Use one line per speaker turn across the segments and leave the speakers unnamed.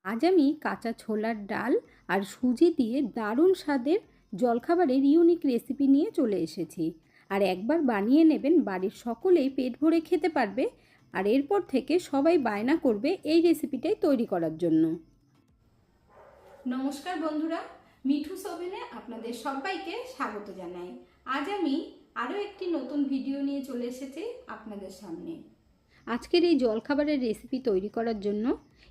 আজ আমি কাঁচা ছোলার ডাল আর সুজি দিয়ে দারুণ স্বাদের জলখাবারের ইউনিক রেসিপি নিয়ে চলে এসেছি। আর একবার বানিয়ে নেবেন, বাড়ির সকলেই পেট ভরে খেতে পারবে। আর এরপর থেকে সবাই বায়না করবে এই রেসিপিটাই তৈরি করার জন্য। নমস্কার বন্ধুরা, মিঠুস ওভেনে আপনাদের সবাইকে স্বাগত জানাই। আজ আমি আরও একটি নতুন ভিডিও নিয়ে চলে এসেছি আপনাদের সামনে। আজকের এই জলখাবারের রেসিপি তৈরি করার জন্য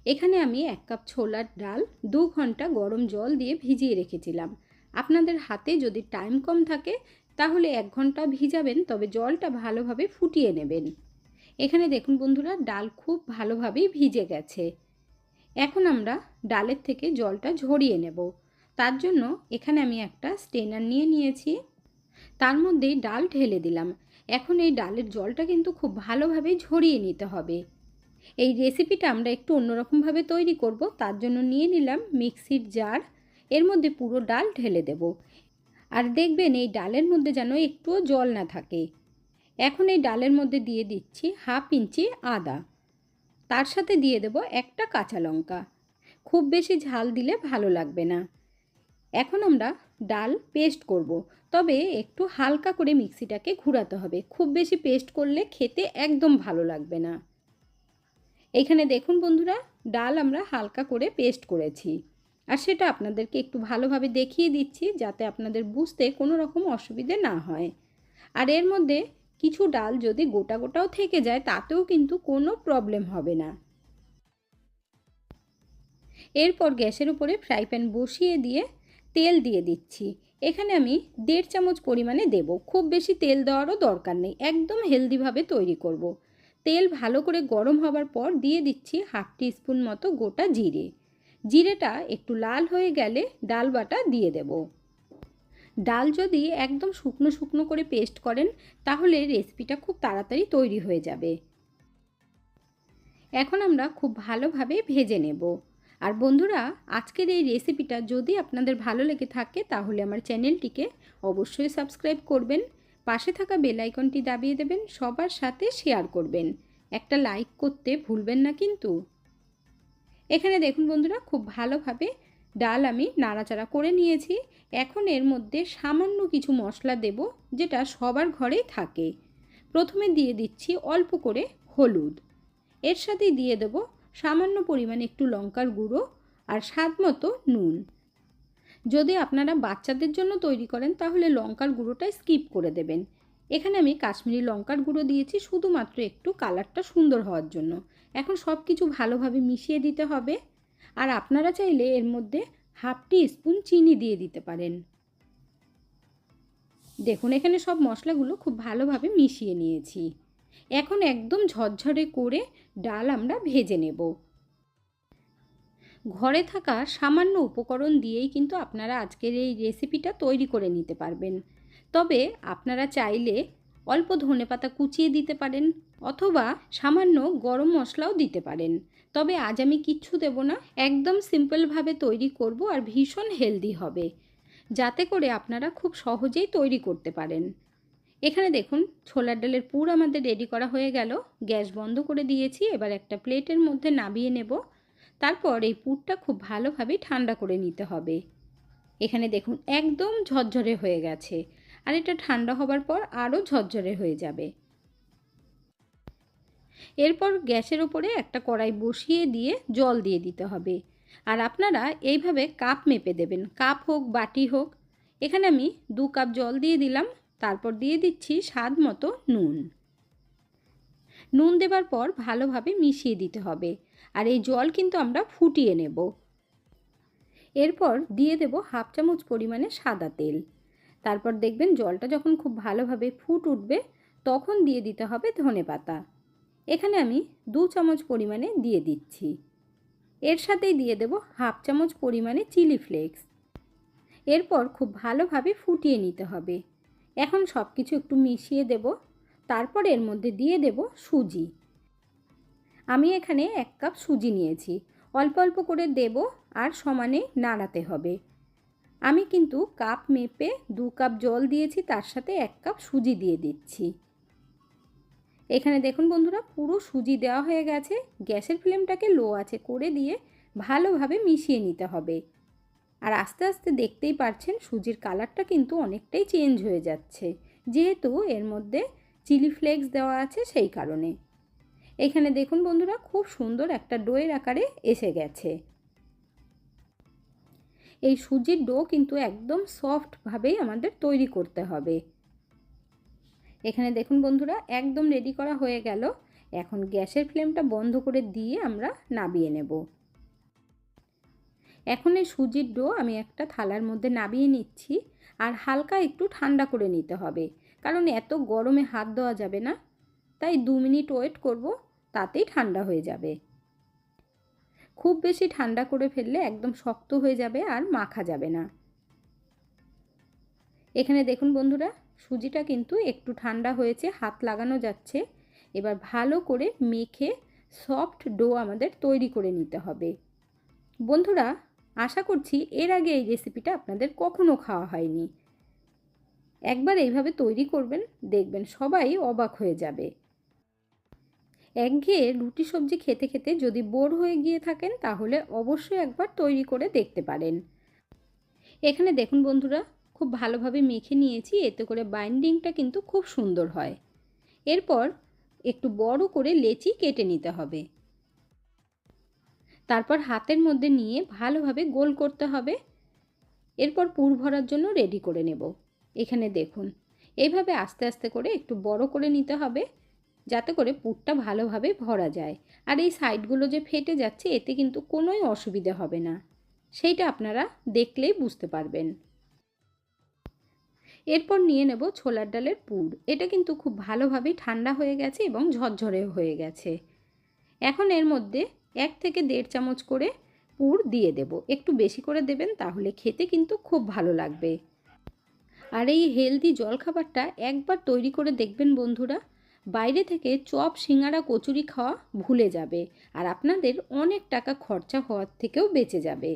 এখানে আমি 1 কাপ ছোলার ডাল 2 ঘন্টা গরম জল দিয়ে ভিজিয়ে রেখেছিলাম। আপনাদের হাতে যদি টাইম কম থাকে তাহলে 1 ঘন্টা ভিজাবেন, তবে জলটা ভালোভাবে ফুটিয়ে নেবেন। এখানে দেখুন বন্ধুরা, ডাল খুব ভালোভাবেই ভিজে গেছে। এখন আমরা ডালের থেকে জলটা ঝরিয়ে নেব। তার জন্য এখানে আমি একটা স্ট্রেনার নিয়ে নিয়েছি, তার মধ্যেই ডাল ঢেলে দিলাম। এখন এই ডালের জলটা কিন্তু খুব ভালোভাবে ঝরিয়ে নিতে হবে। এই রেসিপিটা আমরা একটু অন্যরকমভাবে তৈরি করব, তার জন্য নিয়ে নিলাম মিক্সির জার। এর মধ্যে পুরো ডাল ঢেলে দেব। আর দেখবেন এই ডালের মধ্যে যেন একটুও জল না থাকে। এখন এই ডালের মধ্যে দিয়ে দিচ্ছি 1/2 ইঞ্চি আদা, তার সাথে দিয়ে দেব একটা কাঁচা লঙ্কা। খুব বেশি ঝাল দিলে ভালো লাগবে না। এখন আমরা ডাল পেস্ট করব, তবে একটু হালকা করে মিক্সিটাকে ঘোরাতে হবে। খুব বেশি পেস্ট করলে খেতে একদম ভালো লাগবে না। এইখানে দেখুন বন্ধুরা, ডাল আমরা হালকা করে পেস্ট করেছি। আর সেটা আপনাদেরকে একটু ভালোভাবে দেখিয়ে দিচ্ছি, যাতে আপনাদের বুঝতে কোনো রকম অসুবিধে না হয়। আর এর মধ্যে কিছু ডাল যদি গোটা গোটাও থেকে যায় তাতেও কিন্তু কোনো প্রবলেম হবে না। এরপর গ্যাসের উপরে ফ্রাই প্যান বসিয়ে দিয়ে তেল দিয়ে দিচ্ছি। এখানে আমি 1.5 চামচ পরিমাণে দেব। খুব বেশি তেল দেওয়ারও দরকার নেই, একদম হেলদিভাবে তৈরি করব। তেল ভালো করে গরম হবার পর দিয়ে দিচ্ছি 1/2 টিস্পুন মতো গোটা জিরে। জিরেটা একটু লাল হয়ে গেলে ডাল বাটা দিয়ে দেব। ডাল যদি একদম শুকনো শুকনো করে পেস্ট করেন তাহলে রেসিপিটা খুব তাড়াতাড়ি তৈরি হয়ে যাবে। এখন আমরা খুব ভালোভাবে ভেজে নেব। আর বন্ধুরা, আজকের এই রেসিপিটা যদি আপনাদের ভালো লেগে থাকে তাহলে আমার চ্যানেলটিকে অবশ্যই সাবস্ক্রাইব করবেন, পাশে থাকা বেল আইকনটি দাবিয়ে দেবেন, সবার সাথে শেয়ার করবেন। একটা লাইক করতে ভুলবেন না কিন্তু। এখানে দেখুন বন্ধুরা, খুব ভালোভাবে ডাল আমি নাড়াচাড়া করে নিয়েছি। এখন এর মধ্যে সামান্য কিছু মশলা দেব, যেটা সবার ঘরেই থাকে। প্রথমে দিয়ে দিচ্ছি অল্প করে হলুদ, এর সাথে দিয়ে দেব সামান্য পরিমাণে একটু লঙ্কার গুঁড়ো আর স্বাদ মতো নুন। যদি আপনারা বাচ্চাদের জন্য তৈরি করেন তাহলে লঙ্কার গুঁড়োটা স্কিপ করে দেবেন। এখানে আমি কাশ্মীরি লঙ্কার গুঁড়ো দিয়েছি শুধুমাত্র একটু কালারটা সুন্দর হওয়ার জন্য। এখন সব কিছু ভালোভাবে মিশিয়ে দিতে হবে। আর আপনারা চাইলে এর মধ্যে 1/2 টিস্পুন চিনি দিয়ে দিতে পারেন। দেখুন, এখানে সব মশলাগুলো খুব ভালোভাবে মিশিয়ে নিয়েছি। এখন একদম ঝরঝরে করে ডাল আমরা ভেজে নেব। ঘরে থাকা সামান্য উপকরণ দিয়েই কিন্তু আপনারা আজকের এই রেসিপিটা তৈরি করে নিতে পারবেন। তবে আপনারা চাইলে অল্প ধনেপাতা কুচিয়ে দিতে পারেন, অথবা সামান্য গরম মশলাও দিতে পারেন। তবে আজ আমি কিচ্ছু দেব না, একদম সিম্পলভাবে তৈরি করব আর ভীষণ হেলদি হবে, যাতে করে আপনারা খুব সহজেই তৈরি করতে পারেন। এখানে দেখুন, ছোলার ডালের পুর আমাদের রেডি করা হয়ে গেল। গ্যাস বন্ধ করে দিয়েছি। এবার একটা প্লেটের মধ্যে নামিয়ে নেব। তারপর এই পুরটা খুব ভালোভাবে ঠান্ডা করে নিতে হবে। এখানে দেখুন একদম ঝরঝরে হয়ে গেছে, আর এটা ঠান্ডা হবার পর আরও ঝরঝরে হয়ে যাবে। এরপর গ্যাসের উপরে একটা কড়াই বসিয়ে দিয়ে জল দিয়ে দিতে হবে। আর আপনারা এইভাবে কাপ মেপে দেবেন, কাপ হোক বাটি হোক। এখানে আমি 2 কাপ জল দিয়ে দিলাম। তারপর দিয়ে দিচ্ছি স্বাদ মতো নুন। নুন দেবার পর ভালোভাবে মিশিয়ে দিতে হবে। আর এই জল কিন্তু আমরা ফুটিয়ে নেব। এরপর দিয়ে দেব 1/2 চামচ পরিমাণে সাদা তেল। তারপর দেখবেন জলটা যখন খুব ভালোভাবে ফুট উঠবে তখন দিয়ে দিতে হবে ধনেপাতা। এখানে আমি 2 চামচ পরিমাণে দিয়ে দিচ্ছি। এর সাথেই দিয়ে দেব 1/2 চামচ পরিমাণে চিলি ফ্লেক্স। এরপর খুব ভালোভাবে ফুটিয়ে নিতে হবে। এখন সব কিছু একটু মিশিয়ে দেব। তারপর এর মধ্যে দিয়ে দেব সুজি। আমি এখানে 1 কাপ সুজি নিয়েছি। অল্প অল্প করে দেব আর সমানে নাড়াতে হবে। আমি কিন্তু কাপ মেপে 2 কাপ জল দিয়েছি, তার সাথে 1 কাপ সুজি দিয়ে দিচ্ছি। এখানে দেখুন বন্ধুরা, পুরো সুজি দেওয়া হয়ে গেছে। গ্যাসের ফ্লেমটাকে লো আঁচে করে দিয়ে ভালোভাবে মিশিয়ে নিতে হবে। আর আস্তে আস্তে দেখতেই পারছেন সুজির কালারটা কিন্তু অনেকটাই চেঞ্জ হয়ে যাচ্ছে, যেহেতু এর মধ্যে চিলি ফ্লেক্স দেওয়া আছে সেই কারণে। এখানে দেখুন বন্ধুরা, খুব সুন্দর একটা ডোয়ের আকারে এসে গেছে। এই সুজির ডো কিন্তু একদম সফটভাবেই আমাদের তৈরি করতে হবে। এখানে দেখুন বন্ধুরা, একদম রেডি করা হয়ে গেল। এখন গ্যাসের ফ্লেমটা বন্ধ করে দিয়ে আমরা নামিয়ে নেব। এখন এই সুজির ডো আমি একটা থালার মধ্যে নামিয়ে নিচ্ছি, আর হালকা একটু ঠান্ডা করে নিতে হবে, কারণ এত গরমে হাত দেওয়া যাবে না। তাই 2 মিনিট ওয়েট করব, তাতেই ঠান্ডা হয়ে যাবে। খুব বেশি ঠান্ডা করে ফেললে একদম শক্ত হয়ে যাবে আর মাখা যাবে না। এখানে দেখুন বন্ধুরা, সুজিটা কিন্তু একটু ঠান্ডা হয়েছে, হাত লাগানো যাচ্ছে। এবার ভালো করে মেখে সফট ডো আমাদের তৈরি করে নিতে হবে। বন্ধুরা, আশা করছি এর আগে এই রেসিপিটা আপনাদের কখনো খাওয়া হয়নি। একবার এইভাবে তৈরি করবেন, দেখবেন সবাই অবাক হয়ে যাবে। একঘেয়ে রুটি সবজি খেতে খেতে যদি বোর হয়ে গিয়ে থাকেন, তাহলে অবশ্যই একবার তৈরি করে দেখতে পারেন। এখানে দেখুন বন্ধুরা, খুব ভালোভাবে মেখে নিয়েছি, এতে করে বাইন্ডিংটা কিন্তু খুব সুন্দর হয়। এরপর একটু বড় করে লেচি কেটে নিতে হবে। তারপর হাতের মধ্যে নিয়ে ভালোভাবে গোল করতে হবে। এরপর পুর ভরার জন্য রেডি করে নেব। এখানে দেখুন, এইভাবে আস্তে আস্তে করে একটু বড় করে নিতে হবে, যাতে করে পুরটা ভালোভাবে ভরা যায়। আর এই সাইডগুলো যে ফেটে যাচ্ছে, এতে কিন্তু কোনোই অসুবিধা হবে না, সেইটা আপনারা দেখলেই বুঝতে পারবেন। এরপর নিয়ে নেব ছোলার ডালের পুর। এটা কিন্তু খুব ভালোভাবেই ঠান্ডা হয়ে গেছে এবং ঝরঝরে হয়ে গেছে। এখন এর মধ্যে 1 থেকে 1.5 চামচ করে পুর দিয়ে দেব। একটু বেশি করে দেবেন, তাহলে খেতে কিন্তু খুব ভালো লাগবে। আর এই হেলদি জলখাবারটা একবার তৈরি করে দেখবেন বন্ধুরা, বাইরে থেকে চপ, সিঙ্গারা, কচুরি খাওয়া ভুলে যাবে, আর আপনাদের অনেক টাকা খরচা হওয়ার থেকেও বেঁচে যাবে।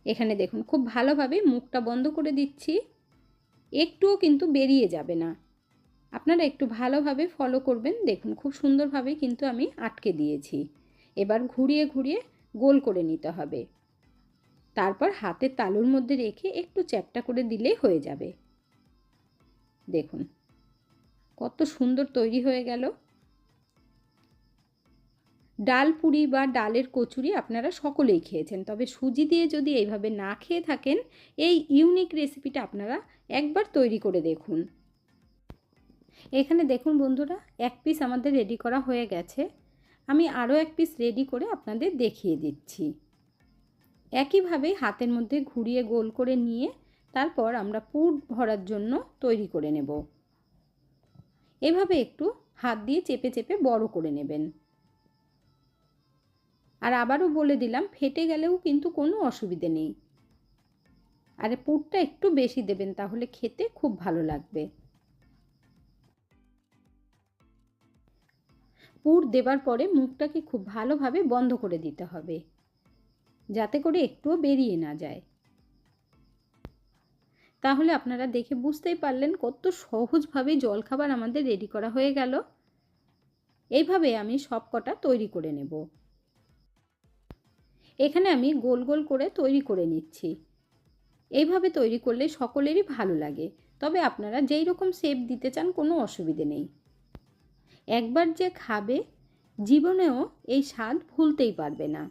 এখানে দেখুন, খুব ভালোভাবে মুখটা বন্ধ করে দিচ্ছি, একটুও কিন্তু বেরিয়ে যাবে না। আপনারা একটু ভালোভাবে ফলো করবেন। দেখুন, খুব সুন্দরভাবে কিন্তু আমি আটকে দিয়েছি। এবার ঘুরিয়ে ঘুরিয়ে গোল করে নিতে হবে। তারপর হাতের তালুর মধ্যে রেখে একটু চ্যাপ্টা করে দিলেই হয়ে যাবে। দেখুন কত সুন্দর তৈরি হয়ে গেল। ডাল পুরি বা ডালের কচুরি আপনারা সকলেই খেয়েছেন, তবে সুজি দিয়ে যদি এইভাবে না খেয়ে থাকেন, এই ইউনিক রেসিপিটা আপনারা একবার তৈরি করে দেখুন। এখানে দেখুন বন্ধুরা, 1 পিস আমাদের রেডি করা হয়ে গেছে। আমি আরও 1 পিস রেডি করে আপনাদের দেখিয়ে দিচ্ছি। একইভাবে হাতের মধ্যে ঘুরিয়ে গোল করে নিয়ে তারপর আমরা পুর ভরার জন্য তৈরি করে নেব। এভাবে একটু হাত দিয়ে চেপে চেপে বড় করে নেবেন। আর আবারও বলে দিলাম, ফেটে গেলেও কিন্তু কোনো অসুবিধে নেই। আর পুরটা একটু বেশি দেবেন, তাহলে খেতে খুব ভালো লাগবে। পুর দেবার পরে মুখটাকে খুব ভালোভাবে বন্ধ করে দিতে হবে, যাতে করে একটুও বেরিয়ে না যায়। তাহলে আপনারা দেখে বুঝতেই পারলেন কত সহজভাবে জলখাবার আমাদের রেডি করা হয়ে গেল। এইভাবে আমি সব কটা তৈরি করে নেব। এখানে আমি গোল গোল করে তৈরি করে নিচ্ছি। এইভাবে তৈরি করলে সকলেরই ভালো লাগে, তবে আপনারা যেই রকম শেপ দিতে চান কোনো অসুবিধে নেই। একবার যে খাবে, জীবনেও এই স্বাদ ভুলতেই পারবে না।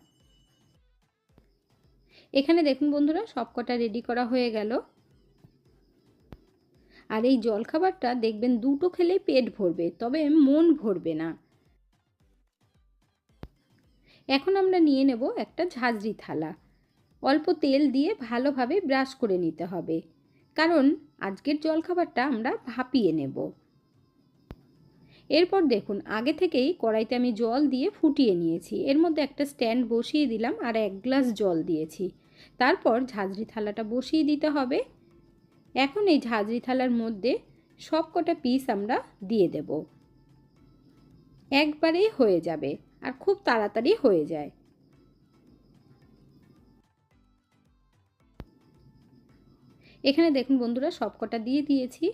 এখানে দেখুন বন্ধুরা, সবকটা রেডি করা হয়ে গেল। আর এই জলখাবারটা দেখবেন দুটো খেলেই পেট ভরবে, তবে মন ভরবে না। এখন আমরা নিয়ে নেব একটা ঝাঁঝরি থালা। অল্প তেল দিয়ে ভালোভাবে ব্রাশ করে নিতে হবে, কারণ আজকের জলখাবারটা আমরা ভাপিয়ে নেব। এরপর দেখুন, আগে থেকেই কড়াইতে আমি জল দিয়ে ফুটিয়ে নিয়েছি। এর মধ্যে একটা স্ট্যান্ড বসিয়ে দিলাম আর 1 গ্লাস জল দিয়েছি। তারপর ঝাঁঝরি থালাটা বসিয়ে দিতে হবে। এখন এই ঝাঁঝরি থালার মধ্যে সব কটা পিস আমরা দিয়ে দেব। একবারেই হয়ে যাবে আর খুব তাড়াতাড়ি হয়ে যায়। এখানে দেখুন বন্ধুরা, সব কটা দিয়ে দিয়েছি।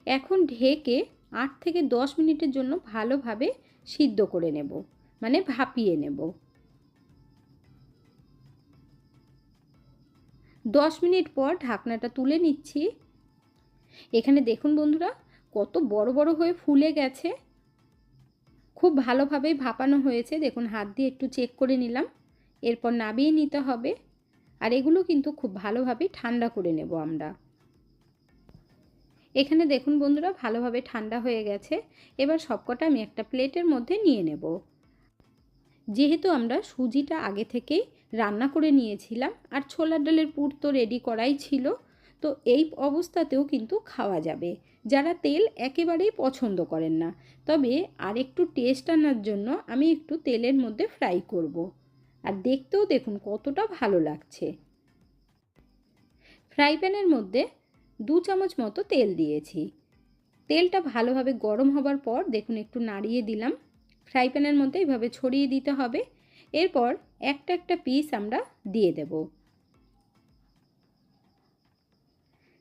এখন ঢেকে 8 থেকে 10 মিনিটের জন্য ভালোভাবে সিদ্ধ করে নেব, মানে ভাপিয়ে নেব। 10 মিনিট পর ঢাকনাটা তুলে নিচ্ছি। এখানে দেখুন বন্ধুরা কত বড় বড় হয়ে ফুলে গেছে। খুব ভালোভাবেই ভাপানো হয়েছে। দেখুন হাত দিয়ে একটু চেক করে নিলাম। এরপর নামিয়ে নিতে হবে। আর এগুলো কিন্তু খুব ভালোভাবে ঠান্ডা করে নেব আমরা। এখানে দেখুন বন্ধুরা ভালোভাবে ঠান্ডা হয়ে গেছে। এবার সবকটা আমি একটা প্লেটের মধ্যে নিয়ে নেব। যেহেতু আমরা সুজিটা আগে থেকেই রান্না করে নিয়েছিলাম আর ছোলার ডালের পুর তো রেডি করাই ছিল, তো এই অবস্থাতেও কিন্তু খাওয়া যাবে। যারা তেল একেবারেই পছন্দ করেন না, তবে আর একটু টেস্ট আনার জন্য আমি একটু তেলের মধ্যে ফ্রাই করব। আর দেখতেও দেখুন কতটা ভালো লাগছে। ফ্রাই প্যানের মধ্যে 2 চামচ মতো তেল দিয়েছি। তেলটা ভালোভাবে গরম হবার পর দেখুন একটু নাড়িয়ে দিলাম। ফ্রাই প্যানের মধ্যে এইভাবে ছড়িয়ে দিতে হবে। এরপর একটা একটা পিস আমরা দিয়ে দেব।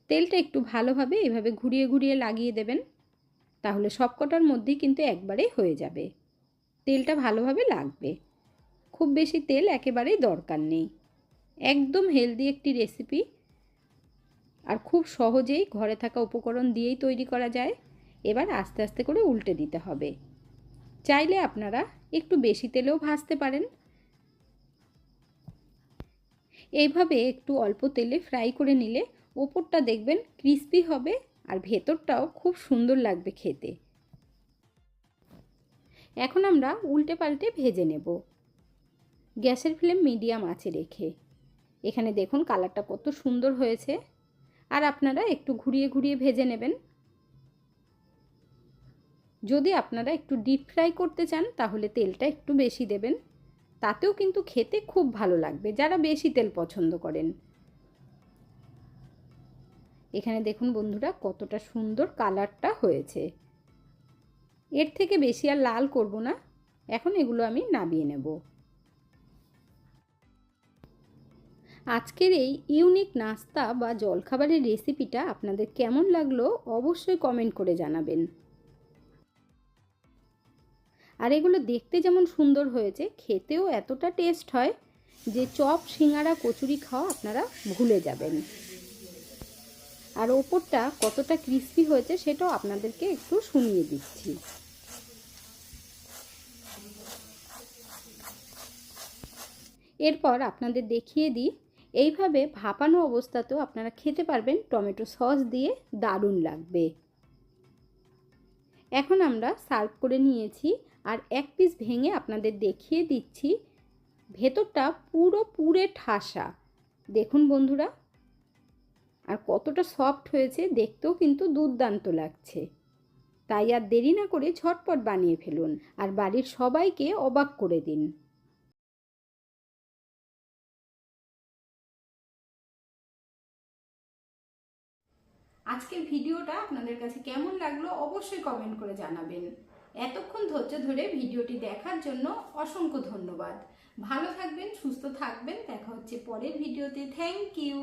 তেলটা একটু ভালোভাবে এভাবে ঘুরিয়ে ঘুরিয়ে লাগিয়ে দেবেন, তাহলে সবকটার মধ্যেই কিন্তু একবারেই হয়ে যাবে। তেলটা ভালোভাবে লাগবে, খুব বেশি তেল একেবারেই দরকার নেই। একদম হেলদি একটি রেসিপি, আর খুব সহজেই ঘরে থাকা উপকরণ দিয়েই তৈরি করা যায়। এবার আস্তে আস্তে করে উল্টে দিতে হবে। চাইলে আপনারা একটু বেশি তেলেও ভাজতে পারেন। এইভাবে একটু অল্প তেলে ফ্রাই করে নিলে ওপরটা দেখবেন ক্রিস্পি হবে আর ভেতরটাও খুব সুন্দর লাগবে খেতে। এখন আমরা উল্টে পাল্টে ভেজে নেব, গ্যাসের ফ্লেম মিডিয়াম আঁচে রেখে। এখানে দেখুন কালারটা কত সুন্দর হয়েছে। আর আপনারা একটু ঘুরিয়ে ঘুরিয়ে ভেজে নেবেন। যদি আপনারা একটু ডিপ ফ্রাই করতে চান তাহলে তেলটা একটু বেশি দেবেন, তাতেও কিন্তু খেতে খুব ভালো লাগবে যারা বেশি তেল পছন্দ করেন। এখানে দেখুন বন্ধুরা কতটা সুন্দর কালারটা হয়েছে। এর থেকে বেশি আর লাল করব না। এখন এগুলো আমি নামিয়ে নেব। আজকের এই ইউনিক নাস্তা বা জলখাবারের রেসিপিটা আপনাদের কেমন লাগলো অবশ্যই কমেন্ট করে জানাবেন। আর এগুলো দেখতে যেমন সুন্দর হয়েছে, খেতেও এতটা টেস্ট হয় যে চপ, সিঙ্গারা, কচুরি খাওয়া আপনারা ভুলে যাবেন। আর ওপরটা কতটা ক্রিস্পি হয়েছে সেটাও আপনাদেরকে একটু শুনিয়ে দিচ্ছি। এরপর আপনাদের দেখিয়ে দিই, এইভাবে ভাপানো অবস্থাতেও আপনারা খেতে পারবেন। টমেটো সস দিয়ে দারুণ লাগবে। এখন আমরা সার্ভ করে নিয়েছি, আর এক পিস ভেঙে আপনাদের দেখিয়ে দিচ্ছি। ভেতরটা পুরো পুরে ঠাসা, দেখুন বন্ধুরা, আর কতটা সফট হয়েছে, দেখতেও কিন্তু দুর্দান্ত লাগছে। তাই আর দেরি না করে ঝটপট বানিয়ে ফেলুন আর বাড়ির সবাইকে অবাক করে দিন। আজকের ভিডিওটা আপনাদের কাছে কেমন লাগলো অবশ্যই কমেন্ট করে জানাবেন। এতক্ষণ ধৈর্য ধরে ভিডিওটি দেখার জন্য অসংখ্য ধন্যবাদ। ভালো থাকবেন, সুস্থ থাকবেন। দেখা হচ্ছে পরের ভিডিওতে। Thank you.